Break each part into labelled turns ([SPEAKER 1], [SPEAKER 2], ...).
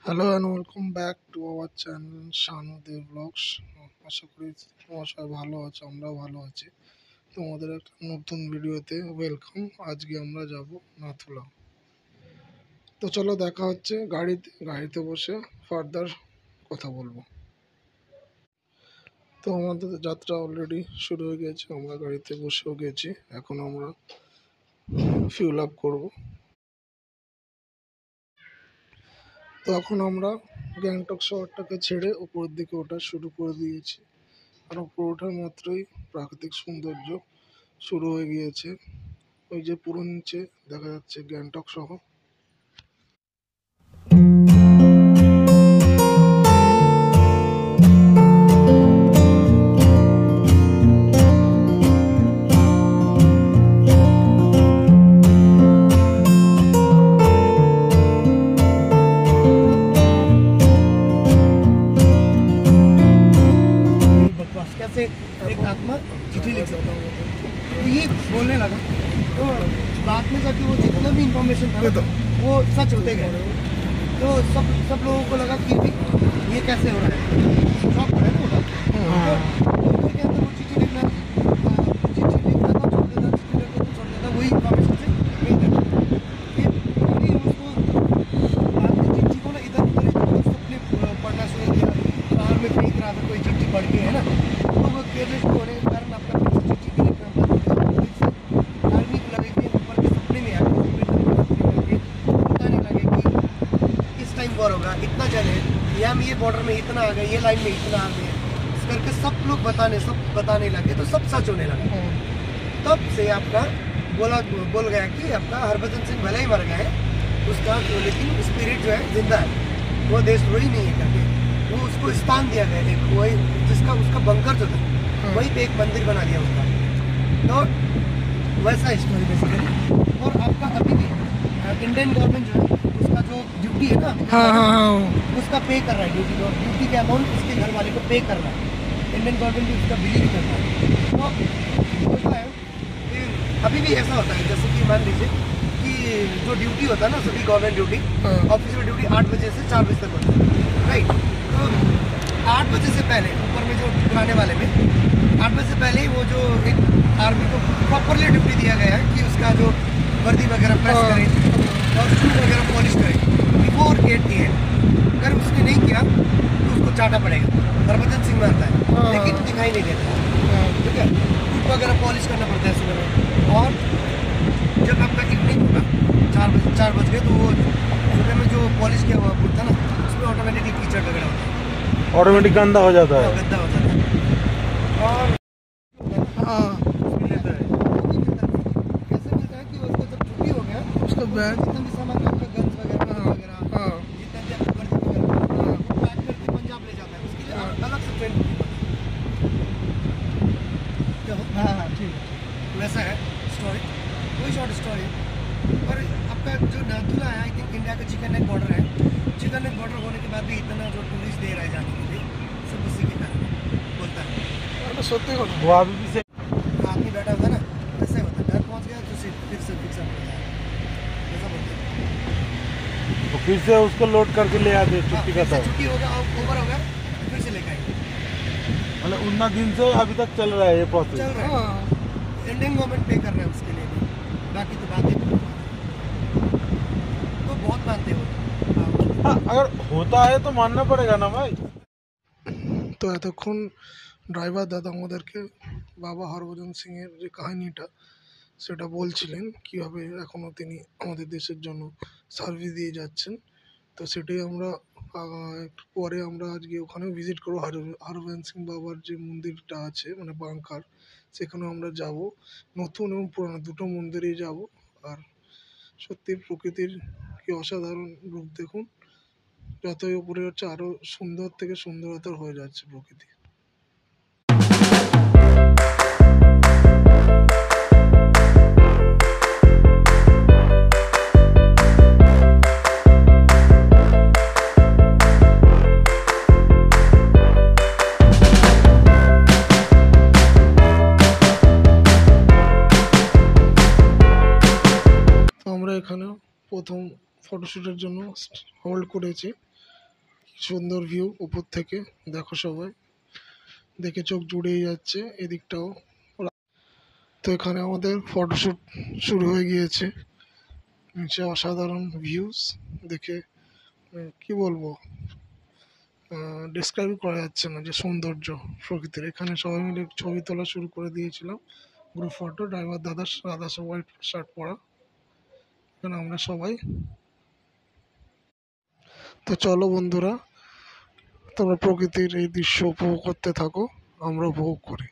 [SPEAKER 1] Hello and welcome back to our channel Shanu Dev vlogs. আশা করি তোমার সবাই ভালো আছো, আমরাও ভালো আছি। তোমাদের একটা নতুন ভিডিওতে ওয়েলকাম। আজকে আমরা যাব নাথুলা। তো চলো দেখা হচ্ছে গাড়িতে বসে ফার্দার কথা বলবো। তো আমাদের যাত্রা অলরেডি শুরু হয়ে গেছে, আমরা গাড়িতে বসেও গেছি। এখন আমরা ফিউল আপ করবো। তো এখন আমরা গ্যাংটক শহরটাকে ছেড়ে উপরের দিকে ওঠা শুরু করে দিয়েছি। আর উপরে ওঠার মাত্রই প্রাকৃতিক সৌন্দর্য শুরু হয়ে গিয়েছে। ওই যে পুরো নিচে দেখা যাচ্ছে গ্যাংটক শহর।
[SPEAKER 2] कैसे एक आत्मा चिट्ठी लिख सकता हूँ, तो ये बोलने लगा। तो बाद में जाके वो जितना भी इंफॉर्मेशन था वो सच होते गए। तो सब लोगों को लगा कि ये कैसे हो रहा है, शॉक हो रहा है ना वो। तो उनके अंदर वो चिट्ठी लिखना था, छोड़ देता वही इंफॉर्मेशन से नहीं करता। फिर अभी उसको बाद में चिट्ठी को ना इधर उधर सबने पढ़ना शुरू किया। बाहर में फेंक रहा था कोई चिट्ठी पढ़ के, है ना। तो वो केयरलेस होने के कारण आपका चिट्ठी के लिखना आर्मी को लगे कि ऊपर के सपने में आके बताने लगे कि इस टाइम वॉर होगा, इतना जल है, या हम ये बॉर्डर में इतना आ गए, ये लाइन में इतना आ गए, इस करके सब लोग बताने लगे। तो सब सच होने लगा। तब से आपका बोल गया कि आपका हरभजन सिंह भले ही मर गए, उसका लेकिन स्पिरिट जो है जिंदा है, वो देशद्रोही नहीं है करके वो उसको स्थान दिया गया एक, वही जिसका उसका बंकर जो था वहीं पे एक मंदिर बना दिया उसका। तो वैसा स्टोरी बेसिकली। और आपका अभी भी इंडियन गवर्नमेंट जो है उसका जो ड्यूटी है ना, उसका पे कर रहा है ड्यूटी का अमाउंट उसके घर वाले को पे कर रहा है। इंडियन गवर्नमेंट भी उसका बिलीव करता है। तो होता है कि अभी भी ऐसा होता है, जैसे कि मान लीजिए कि जो ड्यूटी होता है ना, सभी गवर्नमेंट ड्यूटी ऑफिशियल ड्यूटी 8 बजे से 4 बजे तक होता है, राइट। तो 8 बजे से पहले ऊपर में जो पुराने वाले में 8 बजे से पहले ही वो जो एक आर्मी को प्रॉपरली ड्यूटी दिया गया है कि उसका जो वर्दी वगैरह प्रेस करे और शूज वगैरह पॉलिश करे बिफोर 8 AM। अगर उसने नहीं किया तो उसको चाटा पड़ेगा। हरभजन सिंह मानता है, लेकिन दिखाई नहीं देता, ठीक है। शूज वगैरह पॉलिश करना पड़ता है सुबह। और जब आपका इवनिंग होगा 4 बज गए, तो वो सुबह में जो पॉलिश किया हुआ बूट था ना, उसमें ऑटोमेटिकली कीचड़ वगैरह होता है,
[SPEAKER 3] ऑटोमेटिक गंदा हो जाता है।
[SPEAKER 2] गंदा हो जाता है। और कैसे मिलता है कि उसको जब छुट्टी हो गया,
[SPEAKER 1] उसका बैग
[SPEAKER 2] जितना भी सामान आपका गन्स वगैरह जितना भी आपका वर्दी वगैरह वो पैक करके पंजाब ले जाता है। उसके लिए अलग से ट्रेन हाँ ठीक है। वैसा है स्टोरी, कोई शॉर्ट स्टोरी। और आपका जो नाथुला है, आई थिंक इंडिया का चिकन नेक बॉर्डर है। चिकन नेक बॉर्डर होने के बाद भी इतना जो टूरिस्ट दे रहा है जाने के लिए, सब उसी के कारण बोलता है।
[SPEAKER 1] সত্যি কথা।
[SPEAKER 3] वो अभी भी से
[SPEAKER 2] आदमी बैठा होता है ना, ऐसा ही होता है। घर पहुंच गया तो फिर से फिक्स हो जाता है, ऐसा बोलते हैं।
[SPEAKER 3] तो फिर से उसको लोड करके ले आते छुट्टी
[SPEAKER 2] फिर
[SPEAKER 3] का
[SPEAKER 2] से
[SPEAKER 3] था।
[SPEAKER 2] छुट्टी हो गया, ओवर हो गया, फिर से लेकर आएंगे।
[SPEAKER 3] मतलब उतना दिन से अभी तक चल रहा है ये प्रोसेस।
[SPEAKER 2] चल रहा है, इंडियन गवर्नमेंट पे कर रहा है उसके लिए भी। बाकी तो बातें तो बहुत मानते हो।
[SPEAKER 3] हाँ, अगर होता है तो मानना पड़ेगा ना भाई।
[SPEAKER 1] তো এতক্ষণ ড্রাইভার দাদা আমাদেরকে বাবা হরভজন সিংয়ের যে কাহিনীটা সেটা বলছিলেন, কীভাবে এখনও তিনি আমাদের দেশের জন্য সার্ভিস দিয়ে যাচ্ছেন। তো সেটাই আমরা একটু পরে আমরা আজকে ওখানেও ভিজিট করবো। হরভজন সিং বাবার যে মন্দিরটা আছে মানে বাংকার, সেখানেও আমরা যাব। নতুন এবং পুরনো দুটো মন্দিরেই যাব। আর সত্যি প্রকৃতির কি অসাধারণ রূপ দেখুন, যতই উপরে হচ্ছে আরও সুন্দর থেকে সুন্দরতর হয়ে যাচ্ছে প্রকৃতি। তো আমরা এখানেও প্রথম ফটোশ্যুটের জন্য হোল্ড করেছি। সুন্দর ভিউ উপর থেকে, দেখো সবাই, দেখে চোখ জুড়েই যাচ্ছে। এদিকটাও। তো এখানে আমাদের ফটোশ্যুট শুরু হয়ে গিয়েছে। নিচে অসাধারণ ভিউজ দেখে কি বলবো, ডিসক্রাইব করা যাচ্ছে না যে সৌন্দর্য প্রকৃতির। এখানে সবাই মিলে ছবি তোলা শুরু করে দিয়েছিলাম, গ্রুপ ফটো। ড্রাইভার দাদা হোয়াইট শার্ট পরা, এখানে আমরা সবাই। তো চলো বন্ধুরা, তোমরা প্রকৃতির এই দৃশ্য উপভোগ করতে থাকো, আমরা উপভোগ করি।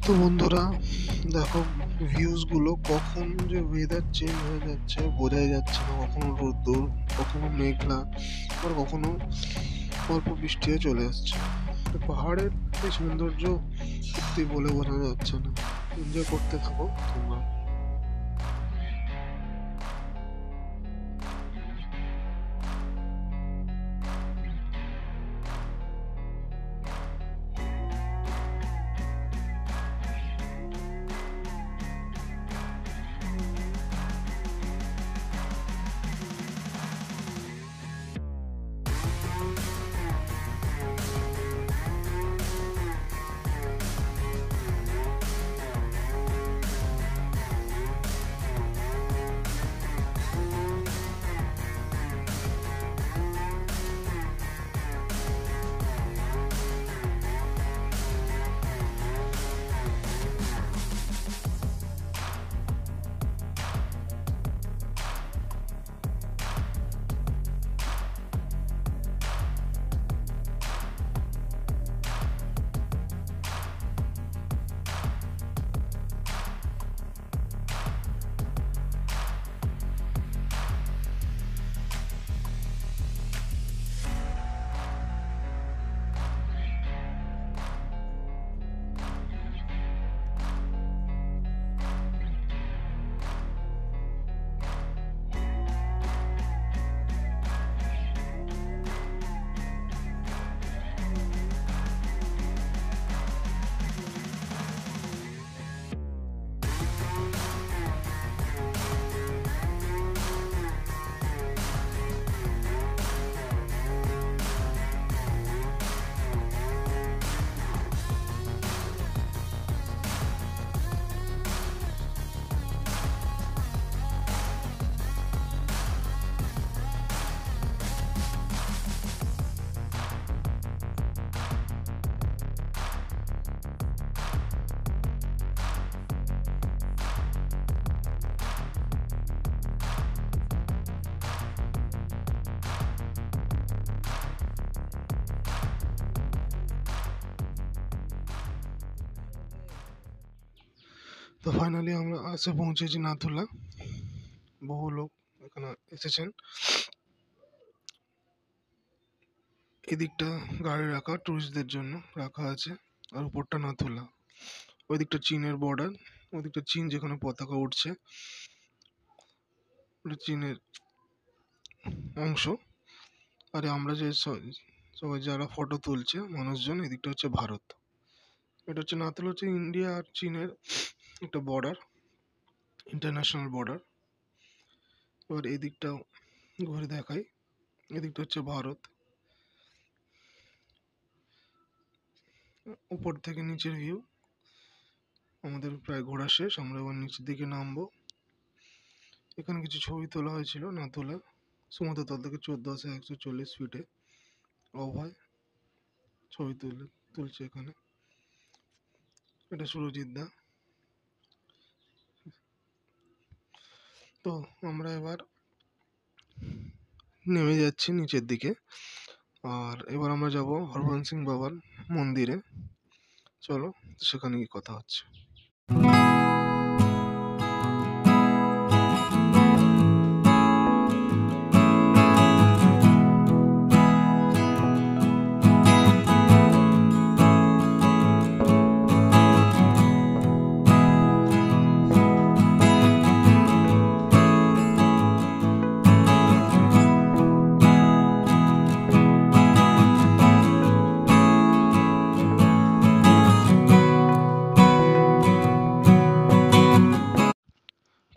[SPEAKER 1] তো বন্ধুরা দেখো, ভিউজগুলো কখন যে ওয়েদার চেঞ্জ হয়ে যাচ্ছে বোঝাই যাচ্ছে না। কখনো রোদ্দুর, কখনো মেঘলা, আবার কখনো অল্প বৃষ্টিও চলে আসছে। তো পাহাড়ের এই সৌন্দর্য সত্যি বলে বোঝানো যাচ্ছে না। এনজয় করতে থাকো তোমরা। তো ফাইনালি আমরা এসে পৌঁছেছি নাথুলা। বহু লোক এখানে এসেছেন। এদিকটা গাড়ি রাখা, টুরিস্টদের জন্য রাখা আছে, আর উপরটা না তোলা। ওই দিকটা চীনের বর্ডার, ওই দিকটা চীন যেখানে পতাকা উঠছে, ওটা চীনের অংশ। আর আমরা যে সবাই যারা ফটো তুলছে মানুষজন, এদিকটা হচ্ছে ভারত। এটা হচ্ছে নাতুল, হচ্ছে ইন্ডিয়া আর চীনের একটা বর্ডার, ইন্টারন্যাশনাল বর্ডার। এবার এদিকটাও ঘুরে দেখাই, এদিকটা হচ্ছে ভারত। উপর থেকে নিচের ভিউ। আমাদের প্রায় ঘোরা শেষ, আমরা এবার নিচের দিকে নামবো। এখানে কিছু ছবি তোলা হয়েছিল, না তোলা। সমুদ্র তল থেকে 14,140 ফিটে অভয় ছবি তুলছে এখানে। এটা সুরজিৎ দা। তো আমরা এবার নেমে যাচ্ছি নিচের দিকে, আর এবার আমরা যাব হরবংশ সিং বাবার মন্দিরে। চলো সেখানে গিয়ে কথা হচ্ছে।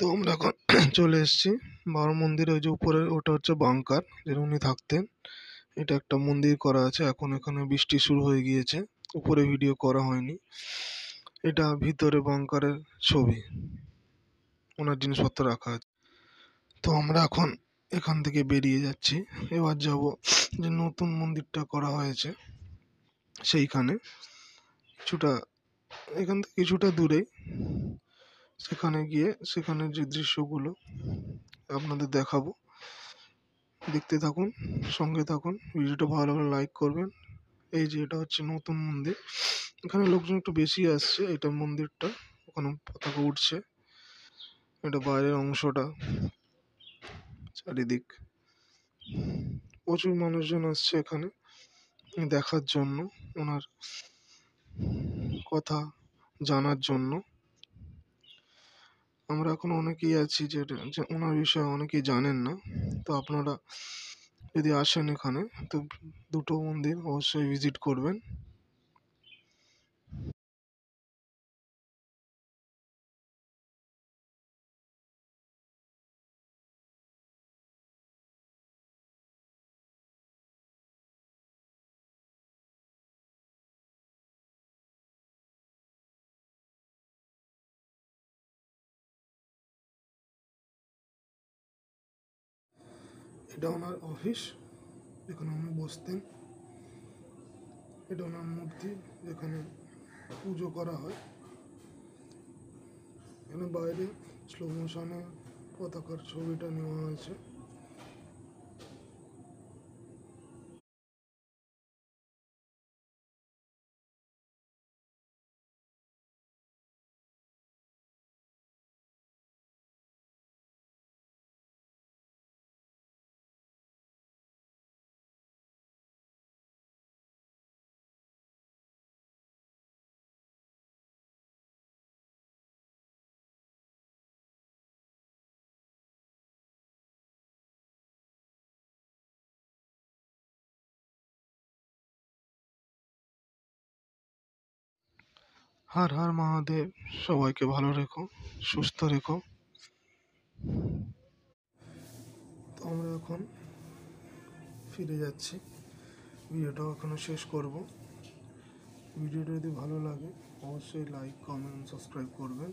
[SPEAKER 1] তো আমরা এখন চলে এসেছি বাবার মন্দিরে। ওই যে উপরে ওটা হচ্ছে বাংকার, যেটা উনি থাকতেন। এটা একটা মন্দির করা আছে, এখন এখানে বৃষ্টি শুরু হয়ে গিয়েছে, উপরে ভিডিও করা হয়নি। এটা ভিতরে বাংকারের ছবি, ওনার জিনিসপত্র রাখা আছে। তো আমরা এখন এখান থেকে বেরিয়ে যাচ্ছি। এবার যাব যে নতুন মন্দিরটা করা হয়েছে সেইখানে, কিছুটা এখান থেকে কিছুটা দূরেই। সেখানে গিয়ে সেখানের যে দৃশ্যগুলো আপনাদের দেখাবো, দেখতে থাকুন, সঙ্গে থাকুন। ভিডিওটা ভালো লাগলে লাইক করবেন। এই যে এটা হচ্ছে নতুন মন্দির, এখানে লোকজন একটু বেশি আসছে। এটা মন্দিরটা, ওখানে পতাকা উঠছে। এটা বাইরের অংশটা, চারিদিক প্রচুর মানুষজন আসছে এখানে দেখার জন্য, ওনার কথা জানার জন্য। আমরা এখন অনেকেই আছি যে ওনার বিষয়ে অনেকেই জানেন না। তো আপনারা যদি আসেন এখানে, তো দুটো মন্দির অবশ্যই ভিজিট করবেন। এটা ওনার অফিস, যেখানে উনি বসতেন। এটা ওনার মূর্তি, যেখানে পুজো করা হয়। এখানে বাইরে স্লো মোশনে পতাকার ছবিটা নেওয়া হয়েছে। হর হর মহাদেব, সবাইকে ভালো রেখো, সুস্থ রেখো। তো আমরা এখন ফিরে যাচ্ছি, ভিডিওটাও এখনো শেষ করব। ভিডিওটা যদি ভালো লাগে অবশ্যই লাইক, কমেন্ট, সাবস্ক্রাইব করবেন।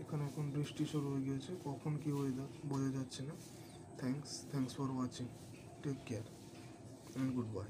[SPEAKER 1] এখানে এখন বৃষ্টি শুরু হয়ে গিয়েছে, কখন কি ওয়েদার বোঝা যাচ্ছে না। Thanks for watching. Take care and good by.